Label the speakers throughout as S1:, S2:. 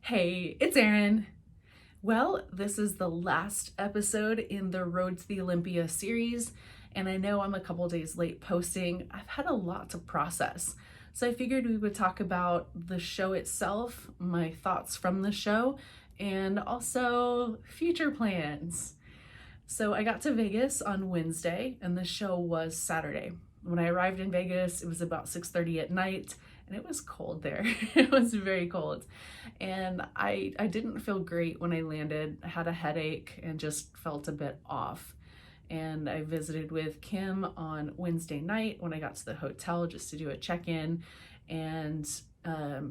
S1: Hey, it's Erin. Well, this is the last episode in the Road to the Olympia series, and I know I'm a couple days late posting. I've had a lot to process. So I figured we would talk about the show itself, my thoughts from the show, and also future plans. So I got to Vegas on Wednesday, and the show was Saturday. When I arrived in Vegas, it was about 6:30 at night, and it was cold there. It was very cold. And I didn't feel great when I landed. I had a headache and just felt a bit off. And I visited with Kim on Wednesday night when I got to the hotel just to do a check-in. And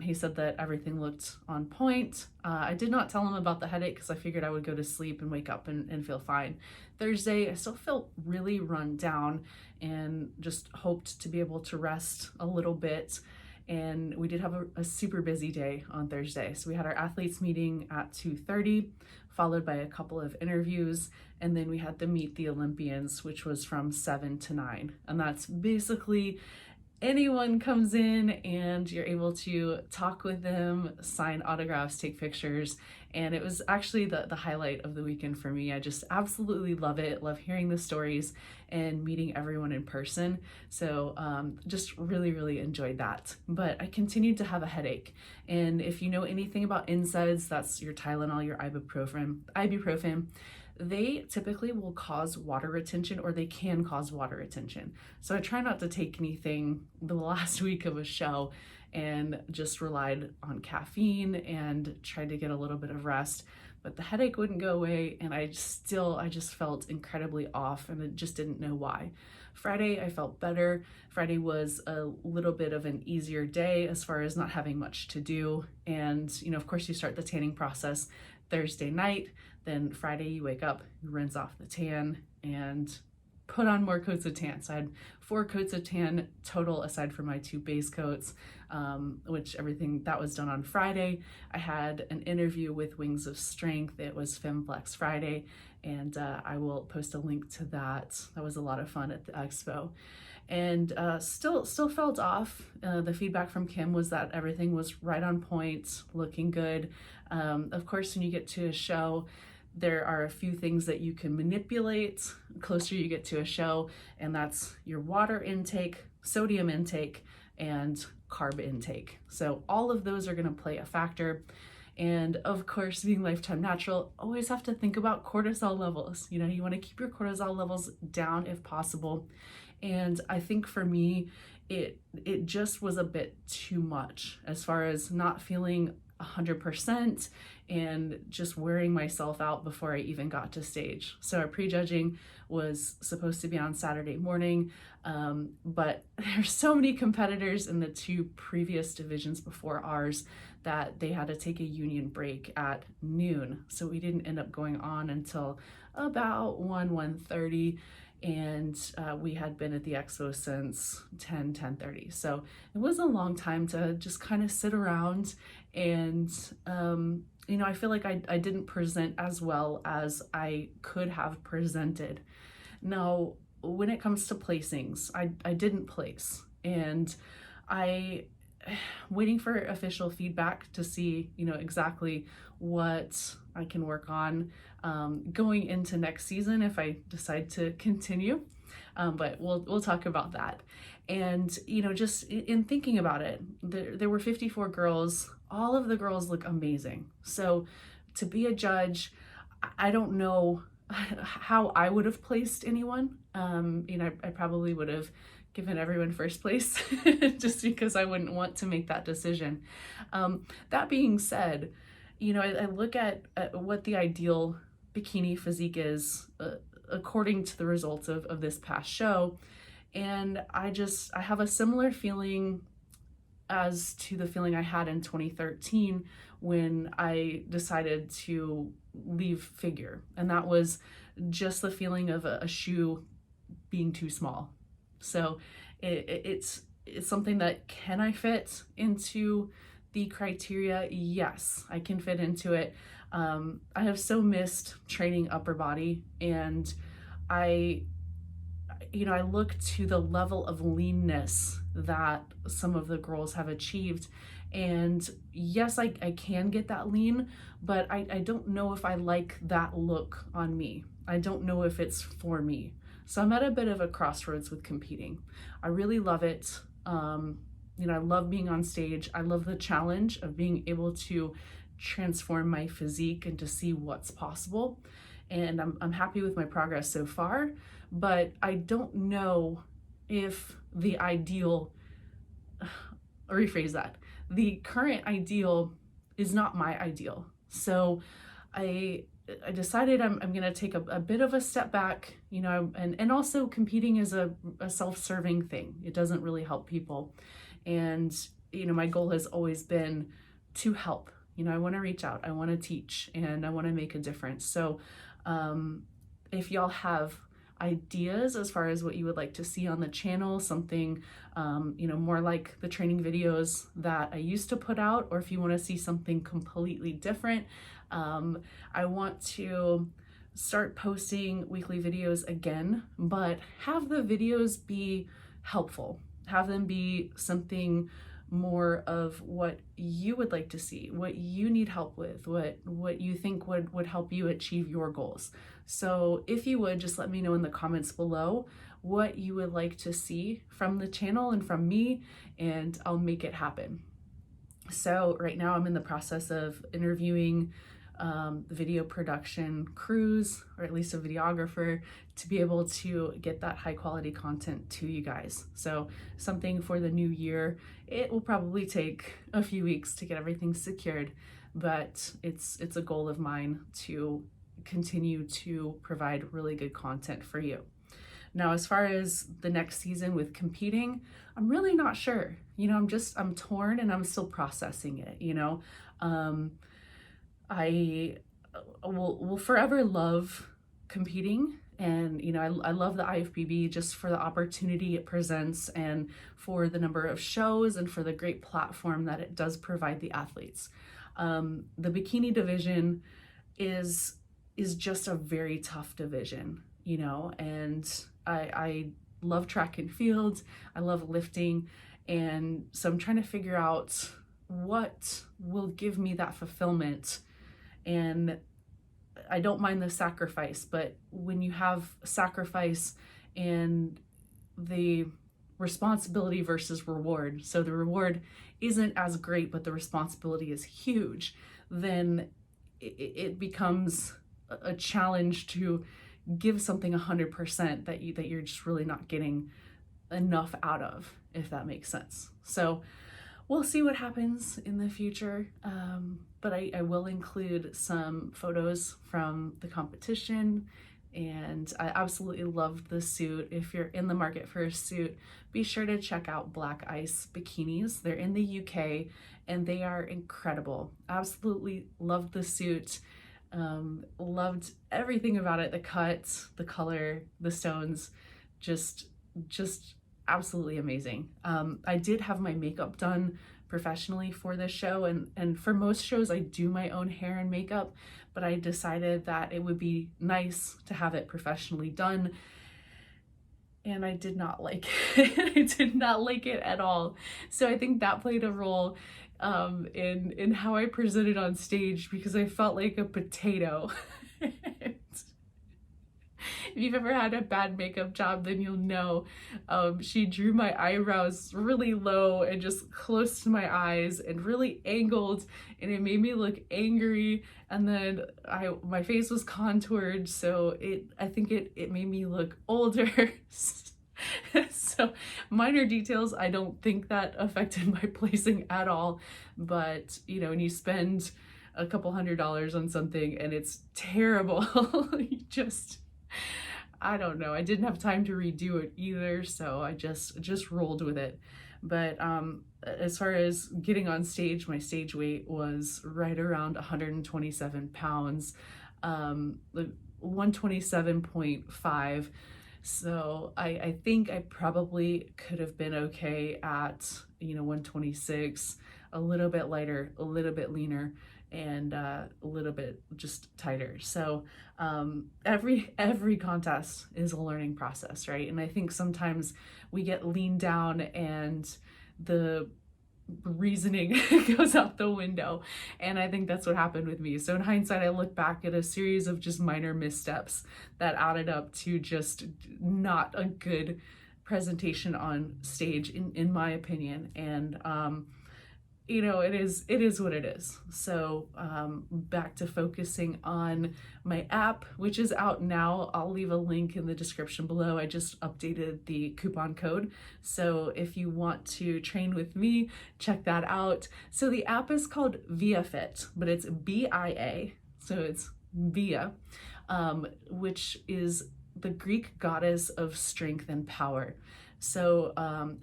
S1: he said that everything looked on point. I did not tell him about the headache because I figured I would go to sleep and wake up and feel fine. Thursday, I still felt really run down and just hoped to be able to rest a little bit. And we did have a super busy day on Thursday. So we had our athletes meeting at 2:30, followed by a couple of interviews. And then we had the Meet the Olympians, which was from 7 to 9. And that's basically anyone comes in and you're able to talk with them, sign autographs, take pictures. And it was actually the highlight of the weekend for me. I just absolutely love it. Love hearing the stories and meeting everyone in person. So just really enjoyed that. But I continued to have a headache. And if you know anything about NSAIDs, that's your Tylenol, your ibuprofen, they typically will cause water retention, or they can cause water retention. So I try not to take anything the last week of a show and just relied on caffeine and tried to get a little bit of rest. But the headache wouldn't go away, and I just felt incredibly off, and I just didn't know why. Friday, I felt better. Friday was a little bit of an easier day as far as not having much to do. And, of course, you start the tanning process Thursday night. Then Friday you wake up, you rinse off the tan, and put on more coats of tan. So I had 4 coats of tan total aside from my 2 base coats, which everything that was done on Friday. I had an interview with Wings of Strength. It was FemFlex Friday, and I will post a link to that. That was a lot of fun at the expo. And still felt off. The feedback from Kim was that everything was right on point, looking good. Of course, when you get to a show, there are a few things that you can manipulate the closer you get to a show, and that's your water intake, sodium intake, and carb intake. So all of those are going to play a factor. And of course, being Lifetime Natural, always have to think about cortisol levels. You want to keep your cortisol levels down if possible. And I think for me, it just was a bit too much as far as not feeling 100% and just wearing myself out before I even got to stage. So our prejudging was supposed to be on Saturday morning, but there's so many competitors in the 2 previous divisions before ours that they had to take a union break at noon. So we didn't end up going on until about 1:30. And we had been at the expo since 10:30. So it was a long time to just kind of sit around. And I feel like I didn't present as well as I could have presented. Now, when it comes to placings, I didn't place, and I waiting for official feedback to see exactly what I can work on going into next season if I decide to continue. But we'll talk about that. And just in thinking about it, there were 54 girls. All of the girls look amazing. So to be a judge, I don't know how I would have placed anyone. I probably would have given everyone first place just because I wouldn't want to make that decision. That being said, I look at what the ideal bikini physique is according to the results of this past show, and I have a similar feeling as to the feeling I had in 2013 when I decided to leave figure, and that was just the feeling of a shoe being too small. So it's something that, can I fit into the criteria? Yes, I can fit into it. I have so missed training upper body, and I look to the level of leanness that some of the girls have achieved, And yes, I can get that lean, but I don't know if I like that look on me. I don't know if it's for me. So I'm at a bit of a crossroads with competing. I really love it. I love being on stage. I love the challenge of being able to transform my physique and to see what's possible. And I'm happy with my progress so far, but I don't know if the ideal, I'll rephrase that, the current ideal is not my ideal. So I decided I'm going to take a bit of a step back, and also competing is a self-serving thing. It doesn't really help people. And, my goal has always been to help. I want to reach out, I want to teach, and I want to make a difference. So if y'all have ideas as far as what you would like to see on the channel, something more like the training videos that I used to put out, or if you want to see something completely different, I want to start posting weekly videos again, but have the videos be helpful, have them be something more of what you would like to see, what you need help with, what you think would help you achieve your goals. So if you would, just let me know in the comments below what you would like to see from the channel and from me, and I'll make it happen. So right now I'm in the process of interviewing the video production crews, or at least a videographer, to be able to get that high quality content to you guys. So something for the new year. It will probably take a few weeks to get everything secured, but it's a goal of mine to continue to provide really good content for you. Now, as far as the next season with competing, I'm really not sure. I'm torn and I'm still processing it, I will forever love competing, and I love the IFBB just for the opportunity it presents and for the number of shows and for the great platform that it does provide the athletes. The bikini division is just a very tough division, and I love track and field, I love lifting, and so I'm trying to figure out what will give me that fulfillment. And I don't mind the sacrifice, but when you have sacrifice and the responsibility versus reward, so the reward isn't as great, but the responsibility is huge, then it becomes a challenge to give something 100% that you're just really not getting enough out of, if that makes sense. So we'll see what happens in the future, but I will include some photos from the competition, and I absolutely loved the suit. If you're in the market for a suit, be sure to check out Black Ice Bikinis. They're in the UK, and they are incredible. Absolutely loved the suit. Loved everything about it, the cut, the color, the stones, just absolutely amazing. I did have my makeup done professionally for this show, and for most shows I do my own hair and makeup, but I decided that it would be nice to have it professionally done, and I did not like it. I did not like it at all. So I think that played a role in how I presented on stage, because I felt like a potato. If you've ever had a bad makeup job, then you'll know. She drew my eyebrows really low and just close to my eyes and really angled, and it made me look angry. And then my face was contoured, so I think it made me look older. So minor details, I don't think that affected my placing at all. But when you spend a couple $100s on something and it's terrible, I don't know. I didn't have time to redo it either, so I just rolled with it. But as far as getting on stage, my stage weight was right around 127 pounds, 127.5. So I think I probably could have been okay at 126, a little bit lighter, a little bit leaner, and a little bit just tighter. So every contest is a learning process, right? And I think sometimes we get leaned down, and the reasoning goes out the window. And I think that's what happened with me. So in hindsight, I look back at a series of just minor missteps that added up to just not a good presentation on stage, in my opinion. And it is what it is. So back to focusing on my app, which is out now. I'll leave a link in the description below. I just updated the coupon code. So if you want to train with me, check that out. So the app is called ViaFit, but it's BIA. So it's Via, which is the Greek goddess of strength and power. So,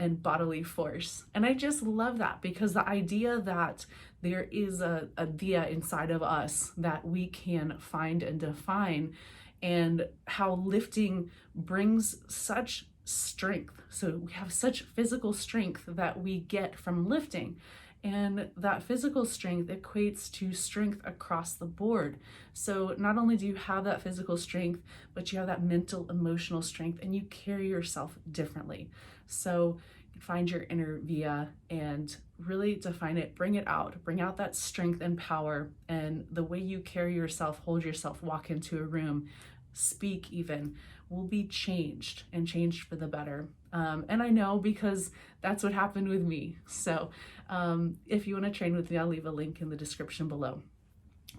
S1: and bodily force. And I just love that, because the idea that there is a via inside of us that we can find and define, and how lifting brings such strength. So we have such physical strength that we get from lifting. And that physical strength equates to strength across the board. So not only do you have that physical strength, but you have that mental, emotional strength, and you carry yourself differently. So find your inner via and really define it, bring out that strength and power, and the way you carry yourself, hold yourself, walk into a room, speak even, will be changed, and changed for the better. And I know, because that's what happened with me. So if you want to train with me, I'll leave a link in the description below.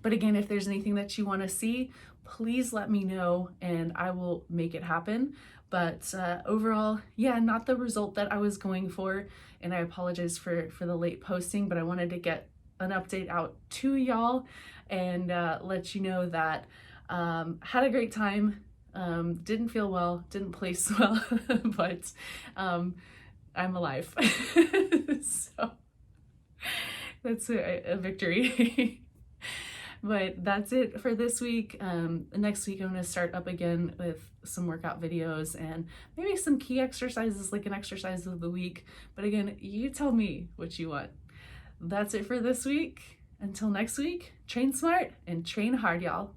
S1: But again, if there's anything that you want to see, please let me know and I will make it happen. But overall, yeah, not the result that I was going for. And I apologize for the late posting, but I wanted to get an update out to y'all and let you know that had a great time. Didn't feel well, didn't place well, but I'm alive. So that's a victory. But that's it for this week. Next week, I'm going to start up again with some workout videos and maybe some key exercises, like an exercise of the week. But again, you tell me what you want. That's it for this week. Until next week, train smart and train hard, y'all.